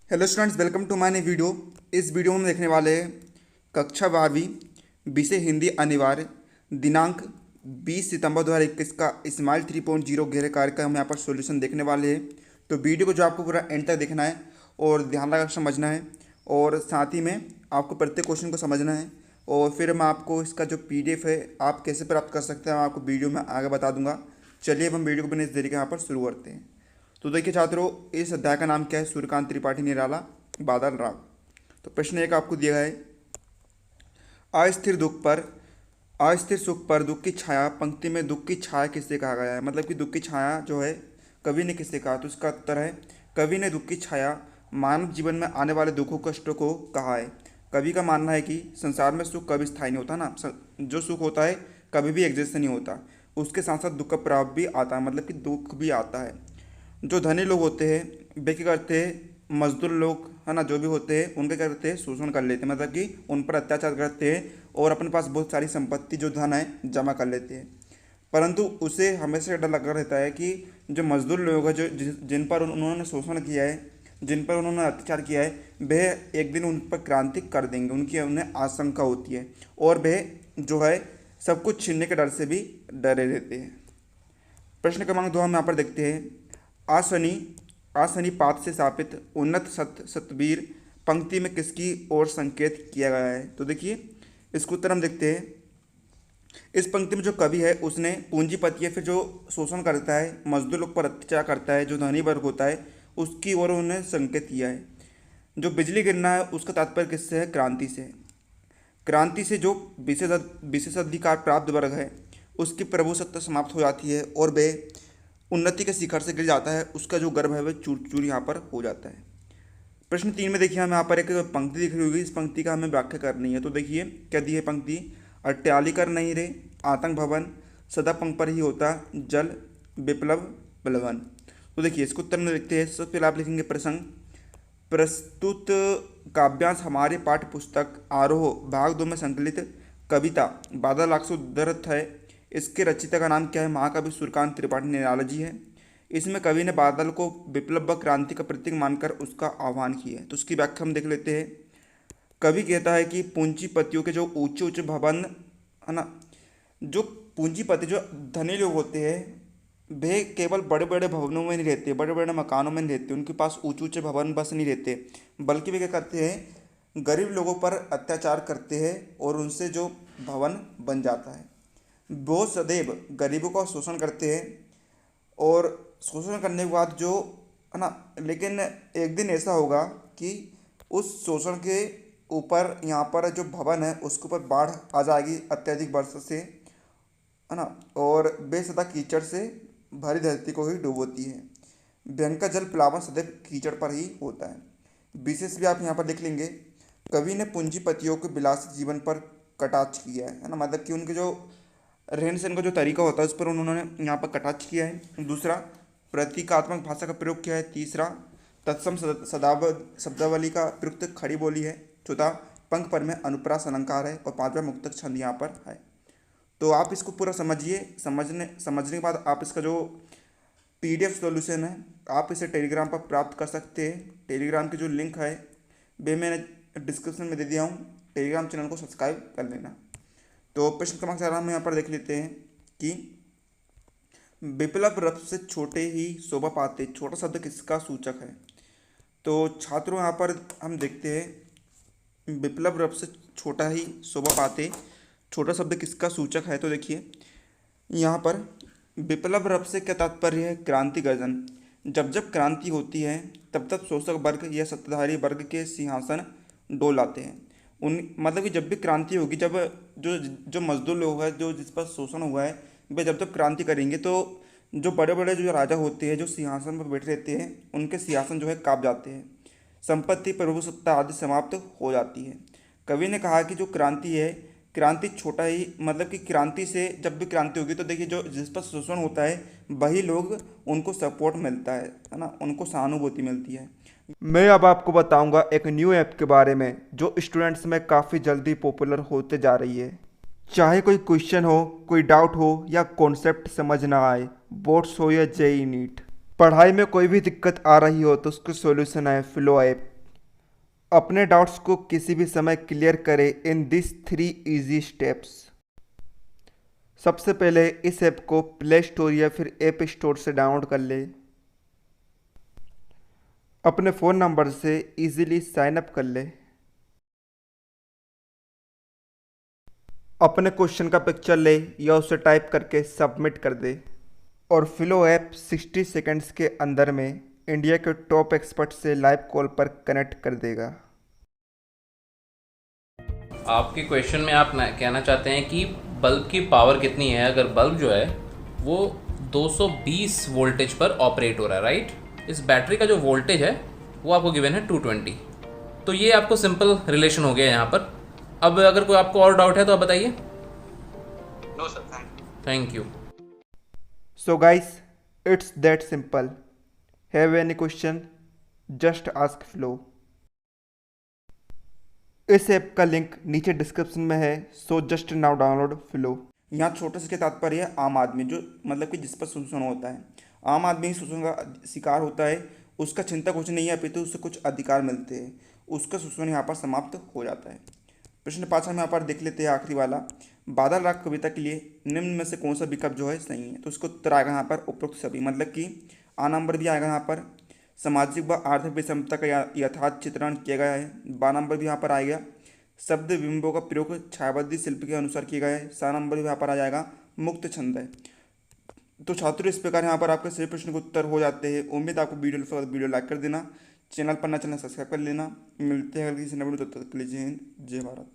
Hello students, welcome to my new video. इस video में हम देखने वाले हैं कक्षा 12वीं विषय हिंदी अनिवार्य दिनांक 20 सितंबर 2021 का स्माइल 3.0 गहरे कार्य का हम यहाँ पर सॉल्यूशन देखने वाले हैं। तो वीडियो को जो आपको पूरा एंड तक देखना है और ध्यान लगा समझना है और साथ ही में आपको प्रत्येक क्वेश्चन को समझना है और फिर मैं आपको इसका जो PDF है आप कैसे प्राप्त कर सकते हैं मैं आपको वीडियो में आगे बता दूंगा। चलिए अब हम वीडियो को बिना इस देरी के यहाँ पर शुरू करते हैं। तो देखिए छात्रों, इस अध्याय का नाम क्या है? सूर्यकांत त्रिपाठी निराला बादल राग। तो प्रश्न एक आपको दिया है, अस्थिर दुख पर अस्थिर सुख पर दुख की छाया, पंक्ति में दुख की छाया किससे कहा गया है? मतलब कि दुख की छाया जो है कवि ने किससे कहा? तो इसका उत्तर है कवि ने दुख की छाया मानव जीवन में आने वाले दुखों कष्टों को कहा है। कवि का मानना है कि संसार में सुख कभी स्थायी नहीं होता ना, जो सुख होता है कभी भी एग्जिस्ट नहीं होता, उसके साथ साथ दुख का प्रभाव भी आता है, मतलब कि दुख भी आता है। जो धनी लोग होते हैं वे क्या करते हैं, मजदूर लोग है ना जो भी होते हैं उनके क्या करते हैं, शोषण कर लेते हैं, मतलब कि उन पर अत्याचार करते हैं और अपने पास बहुत सारी संपत्ति जो धन है जमा कर लेते हैं। परंतु उसे हमेशा डर लगा रहता है कि जो मजदूर लोग हैं जो जिन पर उन्होंने शोषण किया है, जिन पर उन्होंने अत्याचार किया है, वह एक दिन उन पर क्रांति कर देंगे, उनकी उन्हें आशंका होती है और वह जो है सब कुछ छीनने के डर से भी डरे रहते हैं। प्रश्न क्रमांक 2 हम यहाँ पर देखते हैं, आसनी आसनी पात से स्थापित उन्नत सतवीर पंक्ति में किसकी ओर संकेत किया गया है? तो देखिए इसको उत्तर हम देखते हैं। इस पंक्ति में जो कवि है उसने पूंजीपति या फिर जो शोषण करता है, मजदूर लोग पर अत्याचार करता है, जो धनी वर्ग होता है उसकी ओर उन्हें संकेत किया है। जो बिजली गिरना है उसका तात्पर्य किससे है? क्रांति से। क्रांति से जो विशेषाधिकार प्राप्त वर्ग है उसकी प्रभुसत्ता समाप्त हो जाती है और वे उन्नति के शिखर से गिर जाता है, उसका जो गर्व है वह चूर चूर यहाँ पर हो जाता है। प्रश्न 3 में देखिए हमें यहाँ पर एक पंक्ति दिख रही होगी, इस पंक्ति का हमें व्याख्या करनी है। तो देखिए क्या दी है पंक्ति, अट्याली कर नहीं रे आतंक भवन, सदा पंख पर ही होता जल विप्लव बलवन। तो देखिए इसको उत्तर में देखते हैं। सबसे पहले आप लिखेंगे प्रसंग, प्रस्तुत काव्यांश हमारे पाठ्य पुस्तक आरोह भाग 2 में संकलित कविता बादल राग से उद्धृत है। इसके रचयिता का नाम क्या है? महाकवि सूर्यकांत त्रिपाठी निराला जी है। इसमें कवि ने बादल को विप्लव व क्रांति का प्रतीक मानकर उसका आह्वान किया है। तो उसकी व्याख्या हम देख लेते हैं। कवि कहता है कि पूंजीपतियों के जो ऊंचे ऊंचे भवन है ना, जो पूंजीपति जो धनी लोग होते हैं वे केवल बड़े बड़े भवनों में नहीं रहते, बड़े बड़े मकानों में नहीं रहते, उनके पास ऊंचे ऊंचे भवन बस नहीं रहते, बल्कि वे क्या करते हैं, गरीब लोगों पर अत्याचार करते हैं और उनसे जो भवन बन जाता है। वो सदैव गरीबों का शोषण करते हैं और शोषण करने के बाद जो है ना, लेकिन एक दिन ऐसा होगा कि उस शोषण के ऊपर यहाँ पर जो भवन है उसके ऊपर बाढ़ आ जाएगी अत्यधिक वर्षा से, है ना, और बेसदा कीचड़ से भरी धरती को ही डुबोती है। भयंकर जल प्लावन सदैव कीचड़ पर ही होता है। विशेष भी आप यहाँ पर देख लेंगे, कवि ने पूंजीपतियों के विलासी जीवन पर कटाक्ष किया है ना, मतलब कि उनके जो रहन सहन का जो तरीका होता है उस पर उन्होंने यहाँ पर कटाक्ष किया है। दूसरा, प्रतीकात्मक भाषा का प्रयोग किया है। तीसरा, तत्सम शब्दावली का प्रयुक्त खड़ी बोली है। चौथा, पंख पर में अनुप्रास अलंकार है और पांचवा मुक्तक छंद यहाँ पर है। तो आप इसको पूरा समझिए, समझने के बाद आप इसका जो PDF सॉल्यूशन है आप इसे टेलीग्राम पर प्राप्त कर सकते हैं। टेलीग्राम की जो लिंक है वे मैंने डिस्क्रिप्शन में दे दिया हूँ, टेलीग्राम चैनल को सब्सक्राइब कर लेना। तो प्रश्न क्रमांक 4 हम यहाँ पर देख लेते हैं कि विप्लव रथ से छोटे ही शोभा पाते, छोटा शब्द किसका सूचक है? तो छात्रों यहाँ पर हम देखते हैं विप्लव रथ से छोटा ही शोभा पाते, छोटा शब्द किसका सूचक है? तो देखिए यहाँ पर विप्लव रथ से क्या तात्पर्य है? क्रांति गर्जन। जब जब क्रांति होती है तब तब शोषक वर्ग या सत्ताधारी वर्ग के सिंहासन डोल आते हैं। उन मतलब कि जब भी क्रांति होगी, जब जो जो मजदूर लोग हैं जो जिस पर शोषण हुआ है वे जब क्रांति करेंगे तो जो बड़े बड़े जो राजा होते हैं जो सिंहासन पर बैठे रहते हैं उनके सिंहासन जो है काँप जाते हैं, संपत्ति प्रभुसत्ता आदि समाप्त हो जाती है। कवि ने कहा कि जो क्रांति है, क्रांति छोटा ही, मतलब कि क्रांति से जब भी क्रांति होगी तो देखिए जो जिस पर शोषण होता है वही लोग उनको सपोर्ट मिलता है ना, उनको सहानुभूति मिलती है। मैं अब आपको बताऊंगा एक न्यू ऐप के बारे में जो स्टूडेंट्स में काफ़ी जल्दी पॉपुलर होते जा रही है। चाहे कोई क्वेश्चन हो, कोई डाउट हो या कॉन्सेप्ट समझ ना आए, बोर्ड्स हो या JEE नीट, पढ़ाई में कोई भी दिक्कत आ रही हो तो उसका सॉल्यूशन है फ्लो ऐप। अपने डाउट्स को किसी भी समय क्लियर करें इन दिस 3 इजी स्टेप्स। सबसे पहले इस ऐप को प्ले स्टोर या फिर ऐप स्टोर से डाउनलोड कर ले। अपने फ़ोन नंबर से इजीली साइन अप कर ले। अपने क्वेश्चन का पिक्चर ले या उसे टाइप करके सबमिट कर दे और फ्लो ऐप 60 सेकंड्स के अंदर में इंडिया के टॉप एक्सपर्ट से लाइव कॉल पर कनेक्ट कर देगा। आपके क्वेश्चन में आप कहना चाहते हैं कि बल्ब की पावर कितनी है। अगर बल्ब जो है वो 220 वोल्टेज पर ऑपरेट हो रहा है, राइट। इस बैटरी का जो वोल्टेज है वो आपको गिवन है 220। तो ये आपको सिंपल रिलेशन हो गया यहाँ पर। अब अगर कोई आपको और डाउट है तो आप बताइए। No sir, thank you. So guys, it's that simple. Have any question? Just ask Flow. इस ऐप का लिंक नीचे डिस्क्रिप्शन में है, so just now download flow. यहाँ छोटे से के तात्पर्य है आम आदमी, जो मतलब कि जिस पर शोषण होता है, आम आदमी ही शोषण का शिकार होता है। उसका चिंता कुछ नहीं है, अपितु उससे कुछ अधिकार मिलते हैं, उसका शोषण यहाँ पर समाप्त हो जाता है। प्रश्न 5 हम यहाँ पर देख लेते हैं, आखिरी वाला। बादल राग कविता के लिए निम्न में से कौन सा विकल्प जो है सही है। तो उसको उत्तर आएगा यहाँ पर उपरोक्त सभी, मतलब कि आ नंबर भी आएगा यहाँ पर। सामाजिक व आर्थिक विषमता का यथार्थ चित्रण किया गया है। बा नंबर भी यहाँ पर आ गया। शब्द बिंबों का प्रयोग छायाबद्ध शिल्प के अनुसार किया गया है। सा नंबर भी यहाँ पर आ जाएगा। मुक्त छंद है। तो छात्रों, इस प्रकार यहाँ पर आपके सभी प्रश्न के उत्तर हो जाते हैं। उम्मीद आपको वीडियो लाइक कर देना, चैनल पर ना चैनल सब्सक्राइब कर लेना। मिलते हैं अगली किसी नए वीडियो, तब तक के लिए जय हिंद, जय भारत।